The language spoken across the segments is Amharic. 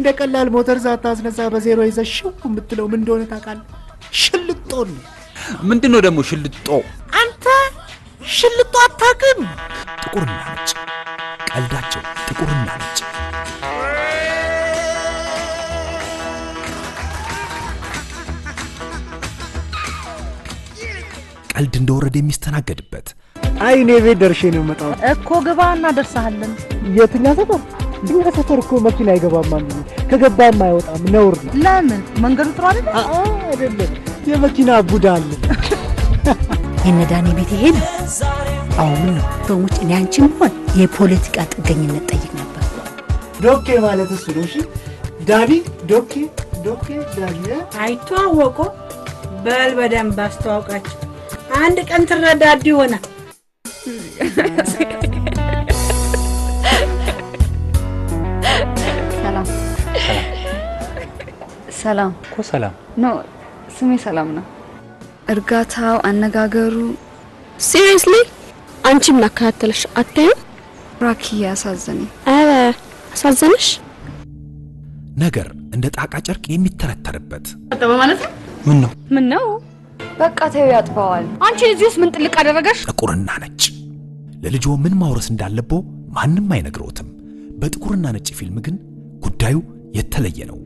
እንደቀላል ሞተር ሳታስነሳ በዜሮ ይዘሽው የምትለው ምን እንደሆነ ታውቃለህ? ሽልጦ ነው። ምንድነው ደግሞ ሽልጦ? አንተ ሽልጦ አታውቅም? ጥቁርና ነጭ ቀልዳቸው ጥቁርና ነጭ። ቀልድ እንደወረደ የሚስተናገድበት። አይ እኔ ቤት ደርሼ ነው መጣው እኮ ግባና ደርሰሃለን። የትኛው ሰፈር? ዲያ ሰፈር እኮ መኪና አይገባም ማለት ነው። ከገባም አይወጣም ነውር ነው። ለምን? መንገዱ ጥሩ አይደል? አይደለም የመኪና ቡዳ አለ። የነዳኒ ቤት ይሄ ነው። ምን ነው በሙጭ እኔ አንቺም ሆን የፖለቲካ ጥገኝነት ጠይቅ ነበር። ዶኬ ማለት እሱ ነው። እሺ ዳኒ ዶኬ ዳኒ አይተዋወቁ በደንብ አስተዋውቃችሁ አንድ ቀን ትረዳዱ ይሆናል። ሰላም እኮ ሰላም ነው። ስሜ ሰላም ነው። እርጋታው አነጋገሩ ሲሪየስሊ አንቺም ናካተለሽ አታዩ? ራኪ ያሳዘነኝ። አሳዘነሽ? ነገር እንደ ጣቃ ጨርቅ የሚተረተርበት አጠባ ማለት ነው። ምን ነው በቃ ተይው ያጥባዋል። አንቺ እዚህስ ምን ጥልቅ አደረጋሽ? ጥቁርና ነጭ ለልጆ ምን ማውረስ እንዳለበው ማንንም አይነግሮትም። በጥቁርና ነጭ ፊልም ግን ጉዳዩ የተለየ ነው።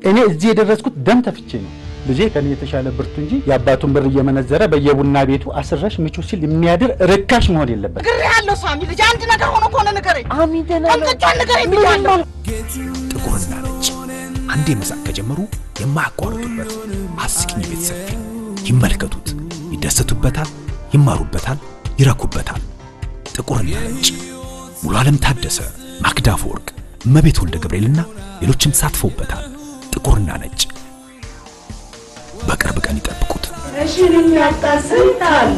እኔ እዚህ የደረስኩት ደም ተፍቼ ነው። ልጄ ከኔ የተሻለ ብርቱ እንጂ ያባቱን ብር እየመነዘረ በየቡና ቤቱ አስረሽ ምቹ ሲል የሚያድር ርካሽ መሆን የለበት። ግሬ ያለው ሳሚ ልጅ አንድ ነገር ሆኖ ኮነ ነገረኝ። አሚደና አንተጫን ነገር የሚያለው ጥቁርና ነጭ አንዴ መሳቅ ከጀመሩ የማያቋርጡበት አስቂኝ ቤተሰብ ይመልከቱት፣ ይደሰቱበታል፣ ይማሩበታል፣ ይረኩበታል። ጥቁርና ነጭ ሙሉ ዓለም ታደሰ፣ ማክዳ አፈወርቅ፣ እመቤት ወልደ ገብርኤልና ሌሎችም ተሳትፈውበታል። ጥቁርና ነጭ በቅርብ ቀን ይጠብቁት። እሺ ምን ያጣስታል?